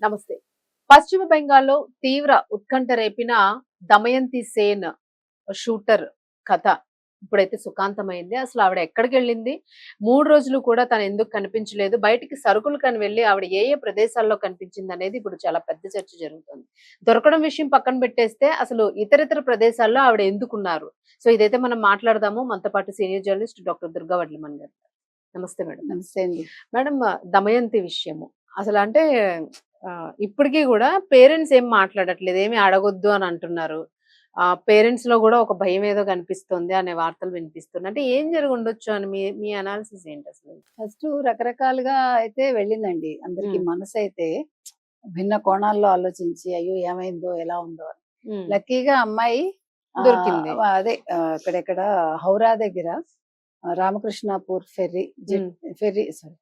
నమస్తే. పశ్చిమ బెంగాల్లో తీవ్ర ఉత్కంఠ రేపిన దమయంతి సేన్ షూటర్ కథ ఇప్పుడైతే సుఖాంతమైంది. అసలు ఆవిడ ఎక్కడికెళ్ళింది? 3 రోజులు కూడా తను ఎందుకు కనిపించలేదు? బయటికి సరుకులకని వెళ్లి ఆవిడ ఏ ఏ ప్రదేశాల్లో కనిపించిందనేది ఇప్పుడు చాలా పెద్ద చర్చ జరుగుతుంది. దొరకడం విషయం పక్కన పెట్టేస్తే అసలు ఇతరితర ప్రదేశాల్లో ఆవిడ ఎందుకున్నారు? సో ఇదైతే మనం మాట్లాడదాము. మనతో పాటు సీనియర్ జర్నలిస్ట్ డాక్టర్ దుర్గా వడ్లమన్ గారు. నమస్తే మేడం. నమస్తే అండి. మేడం, దమయంతి విషయము అసలంటే ఇప్పటికి గూడా పేరెంట్స్ ఏం మాట్లాడట్లేదు. ఏమి అడగొద్దు అని అంటున్నారు. పేరెంట్స్ లో కూడా ఒక భయం ఏదో కనిపిస్తుంది అనే వార్తలు వినిపిస్తున్నాయి. అంటే ఏం జరిగుండొచ్చు అని మీ మీ అనాలిసిస్ ఏంటి అసలు? ఫస్ట్ రకరకాలుగా అయితే వెళ్ళిందండి. అందరికి హ్మ్. మనసు అయితే భిన్న కోణాల్లో ఆలోచించి అయ్యో ఏమైందో ఎలా ఉందో అని. హ్మ్. లక్కీగా అమ్మాయి దొరికింది. అదే అక్కడెక్కడ హౌరా దగ్గర రామకృష్ణాపూర్ హ్మ్.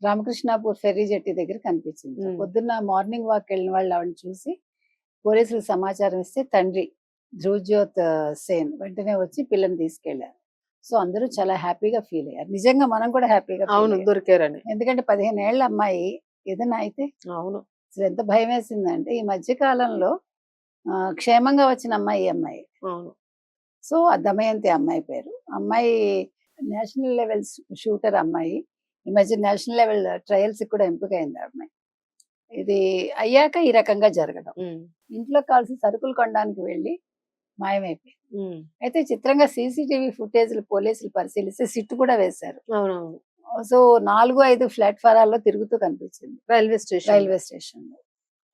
రామకృష్ణాపూర్ ఫెర్రీ జెట్టి దగ్గర కనిపించింది. హ్మ్. పొద్దున్న మార్నింగ్ వాక్ వెళ్ళిన వాళ్ళు ఆవిడని చూసి పోలీసులకు సమాచారం ఇస్తే తండ్రి ధ్రువజ్యోత్ సేన్ వెంటనే వచ్చి పిల్లని తీసుకెళ్లారు. సో అందరూ చాలా హ్యాపీగా ఫీల్ అయ్యారు. నిజంగా మనం కూడా హ్యాపీగా అవును, దొరికారని. ఎందుకంటే 15 ఏళ్ల అమ్మాయి ఏదైనా అయితే అవును. అసలు ఎంత భయం వేసిందంటే ఈ మధ్య కాలంలో క్షేమంగా వచ్చిన అమ్మాయి ఈ అమ్మాయి. అవును. సో ఆ దమయంతి అమ్మాయి పేరు. అమ్మాయి నేషనల్ లెవెల్ షూటర్ అమ్మాయి. ఈ మధ్య నేషనల్ లెవెల్ ట్రయల్స్ కూడా ఎంపికైంది ఆ అమ్మాయి. ఇది అయ్యాక ఈ రకంగా జరగడం. హ్మ్. ఇంట్లో కావాల్సిన సరుకులు కొనడానికి వెళ్ళి మాయమైపోయింది. హ్మ్. అయితే చిత్రంగా సీసీటీవీ ఫుటేజ్లు పోలీసులు పరిశీలిస్తే సిట్టు కూడా వేశారు. అవునవును. సో 4-5 ప్లాట్ఫారాల్లో తిరుగుతూ కనిపించింది రైల్వే స్టేషన్. రైల్వే స్టేషన్ లో.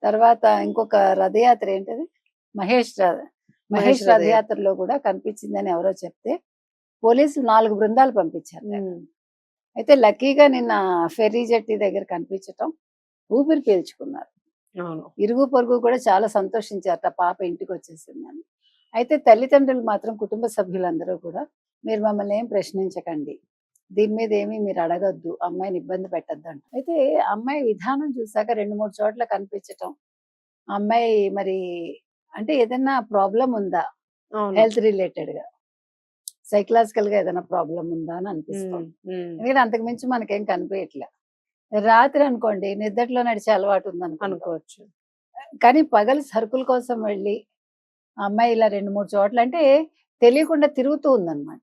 తర్వాత ఇంకొక రథయాత్ర ఏంటది మహేష్ మహేష్ రథయాత్రలో కూడా కనిపించిందని ఎవరో చెప్తే పోలీసులు 4 బృందాలు పంపించారు. అయితే లక్కీగా నిన్న ఫెర్రీ జెట్టి దగ్గర కనిపించటం ఊపిరి పీల్చుకున్నారు. అవును. ఇరుగు పొరుగు కూడా చాలా సంతోషించారట పాప ఇంటికి వచ్చేసిందని. అయితే తల్లిదండ్రులు మాత్రం కుటుంబ సభ్యులందరూ కూడా మీరు మమ్మల్ని ఏం ప్రశ్నించకండి, దీని మీద ఏమీ మీరు అడగద్దు, అమ్మాయిని ఇబ్బంది పెట్టద్దు అంట. అయితే అమ్మాయి విధానం చూసాక 2-3 చోట్ల కనిపించటం, అమ్మాయి మరి అంటే ఏదైనా ప్రాబ్లం ఉందా హెల్త్ రిలేటెడ్ గా, సైకలాజికల్ గా ఏదైనా ప్రాబ్లం ఉందా అని అనిపిస్తుంది. ఎందుకంటే అంతకు మించి మనకేం కనిపించట్లే. రాత్రి అనుకోండి నిద్రలో నడిచే అలవాటు ఉందనుకోవచ్చు, కానీ పగలు సరుకుల కోసం వెళ్ళి అమ్మాయి ఇలా 2-3 చోట్ల అంటే తెలియకుండా తిరుగుతూ ఉందన్నమాట.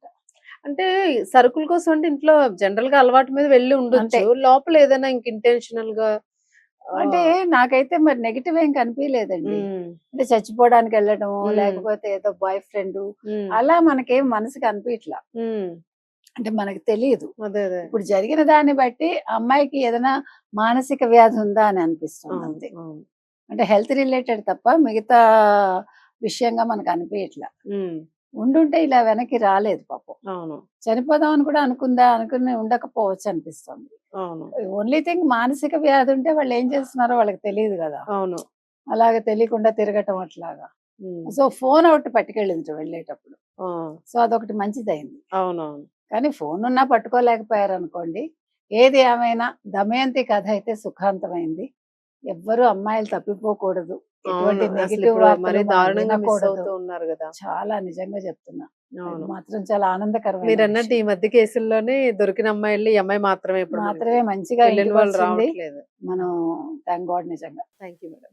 అంటే సరుకుల కోసం అంటే ఇంట్లో జనరల్ గా అలవాటు మీద వెళ్ళి ఉండొచ్చు. లోపల ఏదైనా ఇంక ఇంటెన్షనల్ గా అంటే నాకైతే మరి నెగిటివ్ ఏం కనిపించలేదండి. అంటే చచ్చిపోవడానికి వెళ్ళడం లేకపోతే ఏదో బాయ్ ఫ్రెండ్ అలా మనకేం మనసుకి అనిపించట్లా. అంటే మనకు తెలియదు. ఇప్పుడు జరిగిన దాన్ని బట్టి అమ్మాయికి ఏదైనా మానసిక వ్యాధి ఉందా అని అనిపిస్తుంది అంతే. అంటే హెల్త్ రిలేటెడ్ తప్ప మిగతా విషయంగా మనకు అనిపించట్లా. ఉండుంటే ఇలా వెనక్కి రాలేదు పాపం. చనిపోదాం అని కూడా అనుకుని ఉండకపోవచ్చు అనిపిస్తుంది. ఓన్లీ థింగ్ మానసిక వ్యాధి ఉంటే వాళ్ళు ఏం చేస్తున్నారో వాళ్ళకి తెలియదు కదా. అవును, అలాగే తెలియకుండా తిరగటం అట్లాగా. సో ఫోన్ ఒకటి పట్టుకెళ్ళింది వెళ్ళేటప్పుడు. సో అదొకటి మంచిదైంది. అవునవును. కానీ ఫోన్ ఉన్నా పట్టుకోలేకపోయారు అనుకోండి. ఏది ఏమైనా దమయంతి కథ అయితే సుఖాంతమైంది. ఎవ్వరు అమ్మాయిలు తప్పిపోకూడదు, ఎటువంటి నెగిటివ్ చాలా నిజంగా చెప్తున్నా. మాత్రం చాలా ఆనందకరం. మీరు అన్నట్టు ఈ మధ్య కేసుల్లోనే దొరికిన అమ్మాయిలు ఈ అమ్మాయి మాత్రమే మంచిగా మనం థ్యాంక్ గాడ్ నిజంగా. Thank you madam.